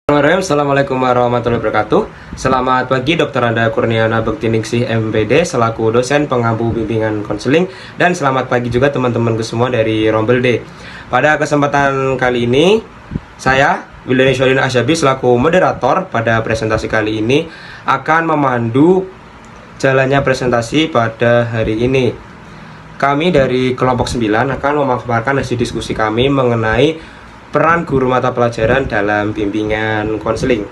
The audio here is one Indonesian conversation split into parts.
Assalamualaikum warahmatullahi wabarakatuh. Selamat pagi Dr. Anda Kurniana Bektiningsih MPD selaku dosen pengampu bimbingan konseling, dan selamat pagi juga teman-temanku semua dari Rombel D. Pada kesempatan kali ini saya Wildan Sholin Asyabi selaku moderator pada presentasi kali ini akan memandu jalannya presentasi pada hari ini. Kami dari kelompok 9 akan memaparkan hasil diskusi kami mengenai peran guru mata pelajaran dalam bimbingan konseling.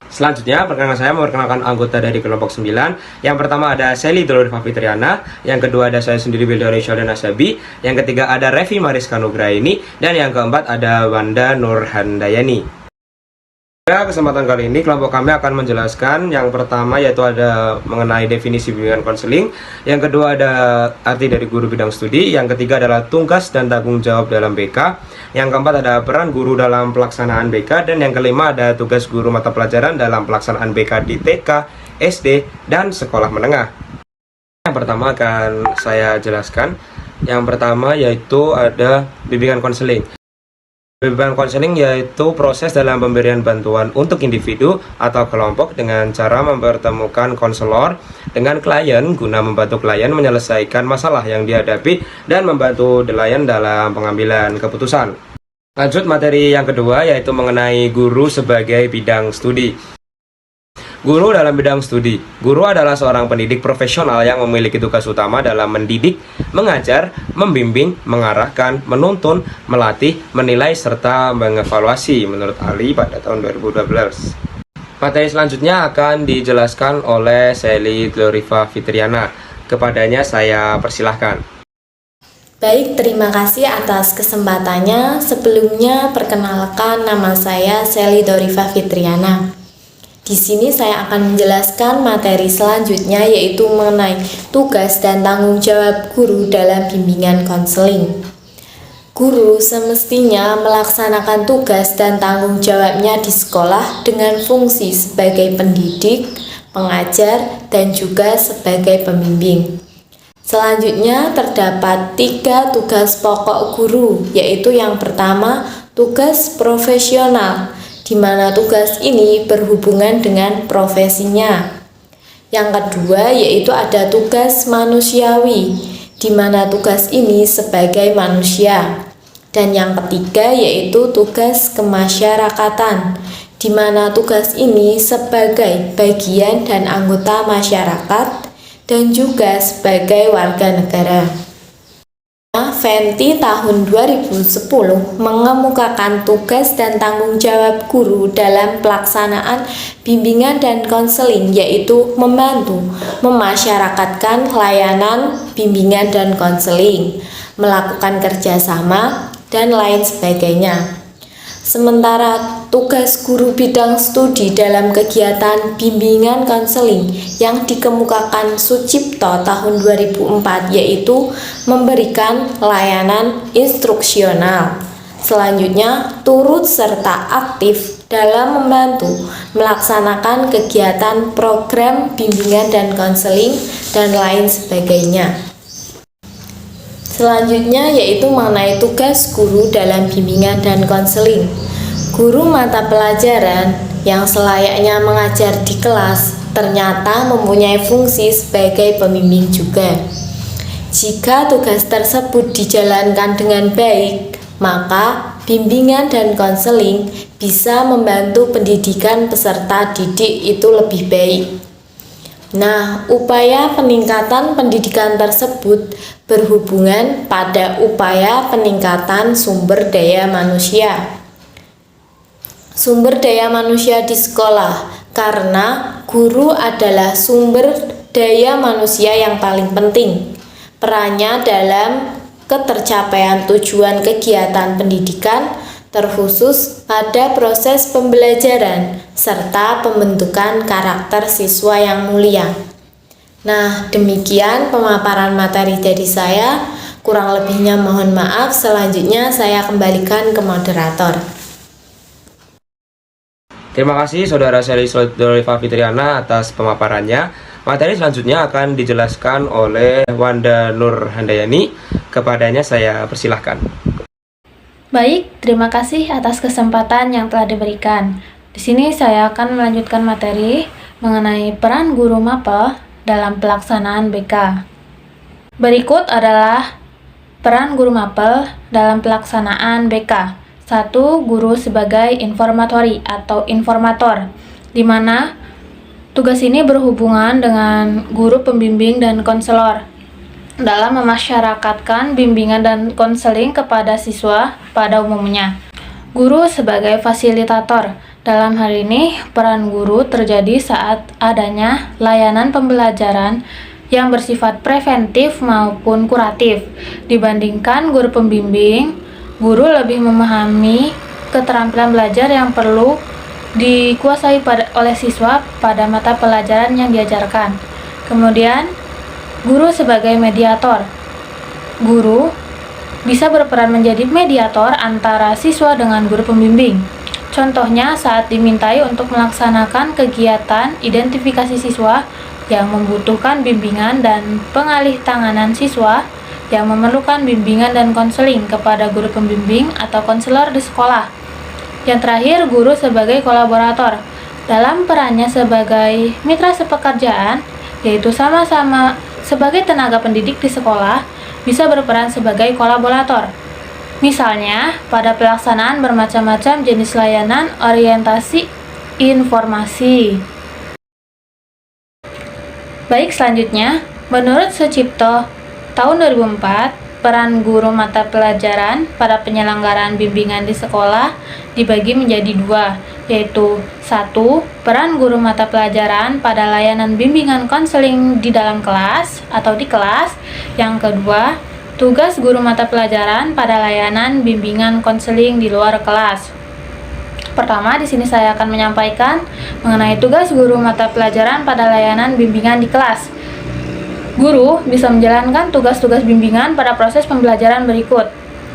Selanjutnya, perkenalkan saya memperkenalkan anggota dari kelompok 9. Yang pertama ada Sally Doloriva Fitriana, yang kedua ada saya sendiri Wildan Sholin Asyabi, yang ketiga ada Revi Mariska Nugraini, dan yang keempat ada Wanda Nurhandayani. Pada kesempatan kali ini kelompok kami akan menjelaskan yang pertama yaitu ada mengenai definisi bimbingan konseling, yang kedua ada arti dari guru bidang studi, yang ketiga adalah tugas dan tanggung jawab dalam BK, yang keempat ada peran guru dalam pelaksanaan BK, dan yang kelima ada tugas guru mata pelajaran dalam pelaksanaan BK di TK, SD, dan sekolah menengah. Yang pertama akan saya jelaskan. Yang pertama yaitu ada bimbingan konseling. Bimbingan konseling yaitu proses dalam pemberian bantuan untuk individu atau kelompok dengan cara mempertemukan konselor dengan klien guna membantu klien menyelesaikan masalah yang dihadapi dan membantu klien dalam pengambilan keputusan. Lanjut materi yang kedua yaitu mengenai guru sebagai bidang studi. Guru dalam bidang studi. Guru adalah seorang pendidik profesional yang memiliki tugas utama dalam mendidik, mengajar, membimbing, mengarahkan, menuntun, melatih, menilai, serta mengevaluasi menurut Ali pada tahun 2012. Materi selanjutnya akan dijelaskan oleh Sally Doloriva Fitriana. Kepadanya saya persilahkan. Baik, terima kasih atas kesempatannya. Sebelumnya, perkenalkan nama saya Sally Doloriva Fitriana. Di sini saya akan menjelaskan materi selanjutnya yaitu mengenai tugas dan tanggung jawab guru dalam bimbingan konseling. Guru semestinya melaksanakan tugas dan tanggung jawabnya di sekolah dengan fungsi sebagai pendidik, pengajar, dan juga sebagai pembimbing. Selanjutnya terdapat 3 tugas pokok guru, yaitu yang pertama tugas profesional, di mana tugas ini berhubungan dengan profesinya. Yang kedua yaitu ada tugas manusiawi, di mana tugas ini sebagai manusia. Dan yang ketiga yaitu tugas kemasyarakatan, di mana tugas ini sebagai bagian dan anggota masyarakat dan juga sebagai warga negara. Venti tahun 2010 mengemukakan tugas dan tanggung jawab guru dalam pelaksanaan bimbingan dan konseling, yaitu membantu memasyarakatkan layanan bimbingan dan konseling, melakukan kerjasama, dan lain sebagainya. Sementara tugas guru bidang studi dalam kegiatan bimbingan konseling yang dikemukakan Sucipto tahun 2004 yaitu memberikan layanan instruksional. Selanjutnya, turut serta aktif dalam membantu melaksanakan kegiatan program bimbingan dan konseling dan lain sebagainya. Selanjutnya yaitu mengenai tugas guru dalam bimbingan dan konseling. Guru mata pelajaran yang selayaknya mengajar di kelas ternyata mempunyai fungsi sebagai pembimbing juga. Jika tugas tersebut dijalankan dengan baik, maka bimbingan dan konseling bisa membantu pendidikan peserta didik itu lebih baik. Nah, upaya peningkatan pendidikan tersebut berhubungan pada upaya peningkatan sumber daya manusia. Sumber daya manusia di sekolah, karena guru adalah sumber daya manusia yang paling penting. Perannya dalam ketercapaian tujuan kegiatan pendidikan terkhusus pada proses pembelajaran serta pembentukan karakter siswa yang mulia. Nah, demikian pemaparan materi dari saya. Kurang lebihnya mohon maaf. Selanjutnya saya kembalikan ke moderator. Terima kasih Saudara Sally Doloriva Fitriana atas pemaparannya. Materi selanjutnya akan dijelaskan oleh Wanda Nurhandayani. Kepadanya saya persilahkan. Baik, terima kasih atas kesempatan yang telah diberikan. Di sini saya akan melanjutkan materi mengenai peran guru mapel dalam pelaksanaan BK. Berikut adalah peran guru mapel dalam pelaksanaan BK. 1. Guru sebagai informatori atau informator, di mana tugas ini berhubungan dengan guru pembimbing dan konselor dalam memasyarakatkan bimbingan dan konseling kepada siswa pada umumnya. Guru sebagai fasilitator. Dalam hal ini, peran guru terjadi saat adanya layanan pembelajaran yang bersifat preventif maupun kuratif. Dibandingkan guru pembimbing, guru lebih memahami keterampilan belajar yang perlu dikuasai oleh siswa pada mata pelajaran yang diajarkan. Kemudian, guru sebagai mediator. Guru bisa berperan menjadi mediator antara siswa dengan guru pembimbing. Contohnya saat dimintai untuk melaksanakan kegiatan identifikasi siswa yang membutuhkan bimbingan dan pengalih tanganan siswa yang memerlukan bimbingan dan konseling kepada guru pembimbing atau konselor di sekolah. Yang terakhir, guru sebagai kolaborator. Dalam perannya sebagai mitra sepekerjaan, yaitu sama-sama sebagai tenaga pendidik di sekolah, bisa berperan sebagai kolaborator. Misalnya, pada pelaksanaan bermacam-macam jenis layanan orientasi informasi. Baik, selanjutnya, menurut Sucipto tahun 2004, peran guru mata pelajaran pada penyelenggaraan bimbingan di sekolah dibagi menjadi 2, yaitu 1. Peran guru mata pelajaran pada layanan bimbingan konseling di dalam kelas atau di kelas. Yang kedua, tugas guru mata pelajaran pada layanan bimbingan konseling di luar kelas. Pertama, di sini saya akan menyampaikan mengenai tugas guru mata pelajaran pada layanan bimbingan di kelas. Guru bisa menjalankan tugas-tugas bimbingan pada proses pembelajaran berikut,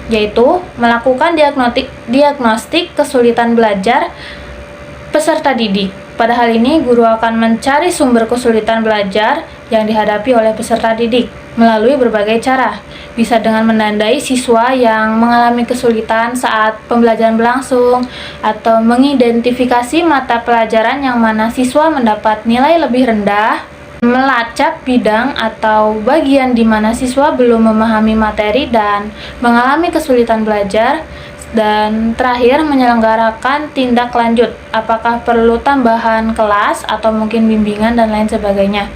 yaitu melakukan diagnostik kesulitan belajar peserta didik. Pada hal ini, guru akan mencari sumber kesulitan belajar yang dihadapi oleh peserta didik melalui berbagai cara. Bisa dengan menandai siswa yang mengalami kesulitan saat pembelajaran berlangsung, atau mengidentifikasi mata pelajaran yang mana siswa mendapat nilai lebih rendah, melacak bidang atau bagian di mana siswa belum memahami materi dan mengalami kesulitan belajar, dan terakhir menyelenggarakan tindak lanjut apakah perlu tambahan kelas atau mungkin bimbingan dan lain sebagainya.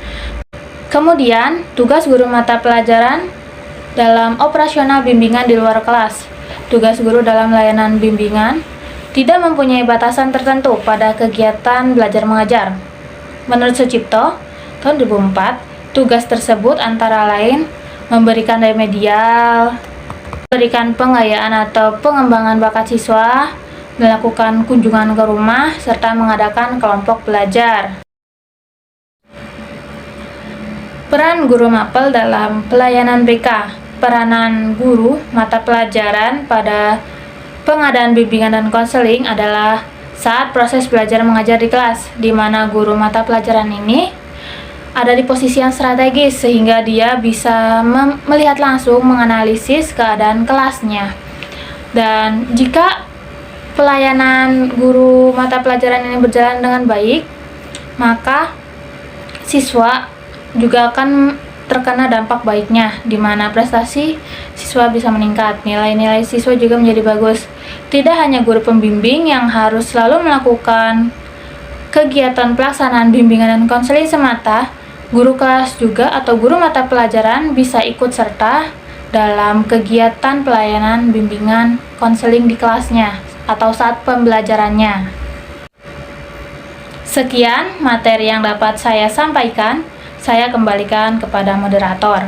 Kemudian, tugas guru mata pelajaran dalam operasional bimbingan di luar kelas. Tugas guru dalam layanan bimbingan tidak mempunyai batasan tertentu pada kegiatan belajar mengajar. Menurut Sucipto tahun 2004, tugas tersebut antara lain memberikan remedial, memberikan pengayaan atau pengembangan bakat siswa, melakukan kunjungan ke rumah, serta mengadakan kelompok belajar. Peran guru mapel dalam pelayanan BK. Peranan guru mata pelajaran pada pengadaan bimbingan dan konseling adalah saat proses belajar mengajar di kelas, di mana guru mata pelajaran ini ada di posisi yang strategis sehingga dia bisa melihat langsung, menganalisis keadaan kelasnya. Dan jika pelayanan guru mata pelajaran ini berjalan dengan baik, maka siswa juga akan terkena dampak baiknya, di mana prestasi siswa bisa meningkat, nilai-nilai siswa juga menjadi bagus. Tidak hanya guru pembimbing yang harus selalu melakukan kegiatan pelaksanaan bimbingan dan konseling semata, guru kelas juga atau guru mata pelajaran bisa ikut serta dalam kegiatan pelayanan bimbingan konseling di kelasnya atau saat pembelajarannya. Sekian materi yang dapat saya sampaikan. Saya kembalikan kepada moderator.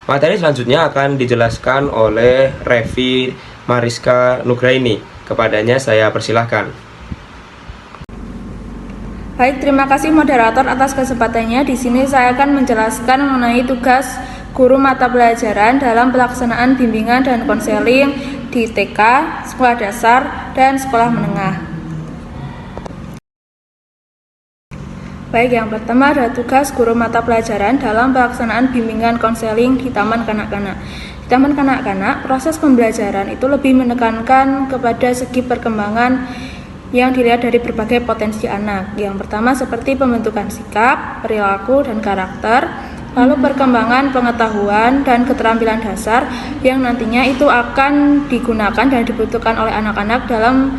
Materi selanjutnya akan dijelaskan oleh Revi Mariska Nugraini. Kepadanya saya persilahkan. Baik, terima kasih moderator atas kesempatannya. Di sini saya akan menjelaskan mengenai tugas guru mata pelajaran dalam pelaksanaan bimbingan dan konseling di TK, sekolah dasar, dan sekolah menengah. Baik, yang pertama adalah tugas guru mata pelajaran dalam pelaksanaan bimbingan konseling di taman kanak-kanak. Di taman kanak-kanak, proses pembelajaran itu lebih menekankan kepada segi perkembangan yang dilihat dari berbagai potensi anak. Yang pertama seperti pembentukan sikap, perilaku, dan karakter, lalu perkembangan pengetahuan dan keterampilan dasar yang nantinya itu akan digunakan dan dibutuhkan oleh anak-anak dalam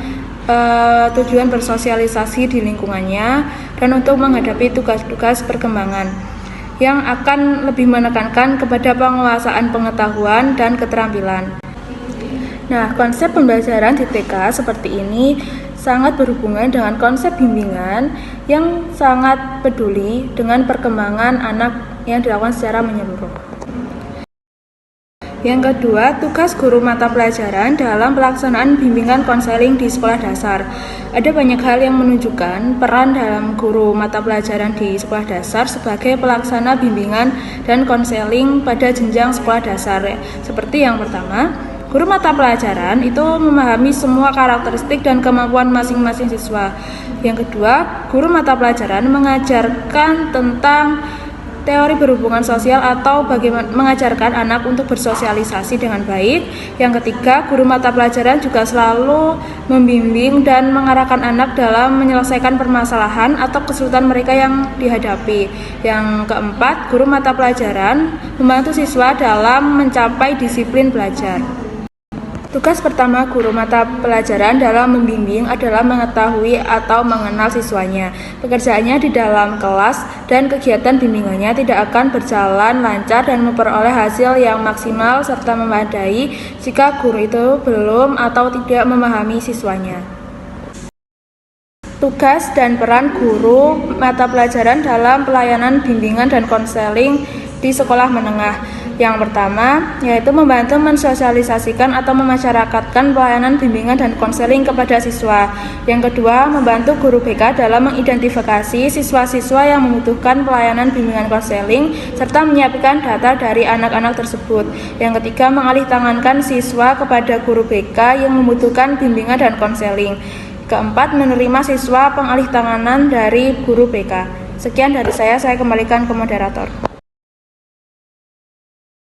tujuan bersosialisasi di lingkungannya dan untuk menghadapi tugas-tugas perkembangan yang akan lebih menekankan kepada penguasaan pengetahuan dan keterampilan. Nah, konsep pembelajaran di TK seperti ini sangat berhubungan dengan konsep bimbingan yang sangat peduli dengan perkembangan anak yang dilakukan secara menyeluruh. Yang kedua, tugas guru mata pelajaran dalam pelaksanaan bimbingan konseling di sekolah dasar. Ada banyak hal yang menunjukkan peran dalam guru mata pelajaran di sekolah dasar sebagai pelaksana bimbingan dan konseling pada jenjang sekolah dasar. Seperti yang pertama, guru mata pelajaran itu memahami semua karakteristik dan kemampuan masing-masing siswa. Yang kedua, guru mata pelajaran mengajarkan tentang teori berhubungan sosial atau bagaimana mengajarkan anak untuk bersosialisasi dengan baik. Yang ketiga, guru mata pelajaran juga selalu membimbing dan mengarahkan anak dalam menyelesaikan permasalahan atau kesulitan mereka yang dihadapi. Yang keempat, guru mata pelajaran membantu siswa dalam mencapai disiplin belajar. Tugas pertama guru mata pelajaran dalam membimbing adalah mengetahui atau mengenal siswanya. Pekerjaannya di dalam kelas dan kegiatan bimbingannya tidak akan berjalan lancar dan memperoleh hasil yang maksimal serta memadai jika guru itu belum atau tidak memahami siswanya. Tugas dan peran guru mata pelajaran dalam pelayanan bimbingan dan konseling di sekolah menengah. Yang pertama, yaitu membantu mensosialisasikan atau memasyarakatkan pelayanan bimbingan dan konseling kepada siswa. Yang kedua, membantu guru BK dalam mengidentifikasi siswa-siswa yang membutuhkan pelayanan bimbingan konseling serta menyiapkan data dari anak-anak tersebut. Yang ketiga, mengalihtangankan siswa kepada guru BK yang membutuhkan bimbingan dan konseling. Keempat, menerima siswa pengalihtanganan dari guru BK. Sekian dari saya kembalikan ke moderator.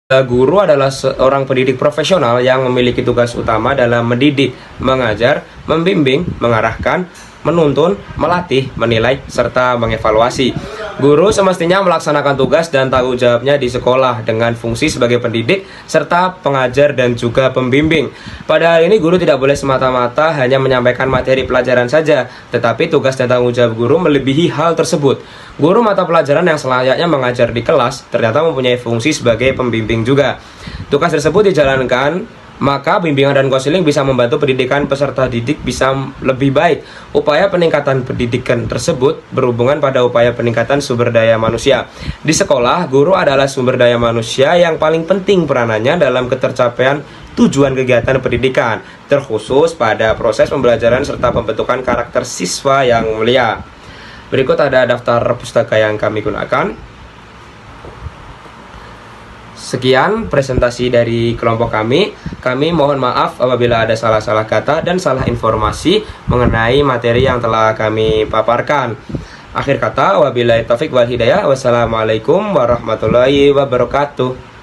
Guru adalah seorang pendidik profesional yang memiliki tugas utama dalam mendidik, mengajar, membimbing, mengarahkan, menuntun, melatih, menilai, serta mengevaluasi. Guru semestinya melaksanakan tugas dan tanggung jawabnya di sekolah dengan fungsi sebagai pendidik, serta pengajar dan juga pembimbing. Pada hal ini guru tidak boleh semata-mata hanya menyampaikan materi pelajaran saja, tetapi tugas dan tanggung jawab guru melebihi hal tersebut. Guru mata pelajaran yang selayaknya mengajar di kelas ternyata mempunyai fungsi sebagai pembimbing juga. Tugas tersebut dijalankan, maka bimbingan dan konseling bisa membantu pendidikan peserta didik bisa lebih baik. Upaya peningkatan pendidikan tersebut berhubungan pada upaya peningkatan sumber daya manusia. Di sekolah, guru adalah sumber daya manusia yang paling penting peranannya dalam ketercapaian tujuan kegiatan pendidikan, terkhusus pada proses pembelajaran serta pembentukan karakter siswa yang mulia. Berikut ada daftar pustaka yang kami gunakan. Sekian presentasi dari kelompok kami. Kami mohon maaf apabila ada salah-salah kata dan salah informasi mengenai materi yang telah kami paparkan. Akhir kata, wabillahi taufik wal hidayah. Wassalamualaikum warahmatullahi wabarakatuh.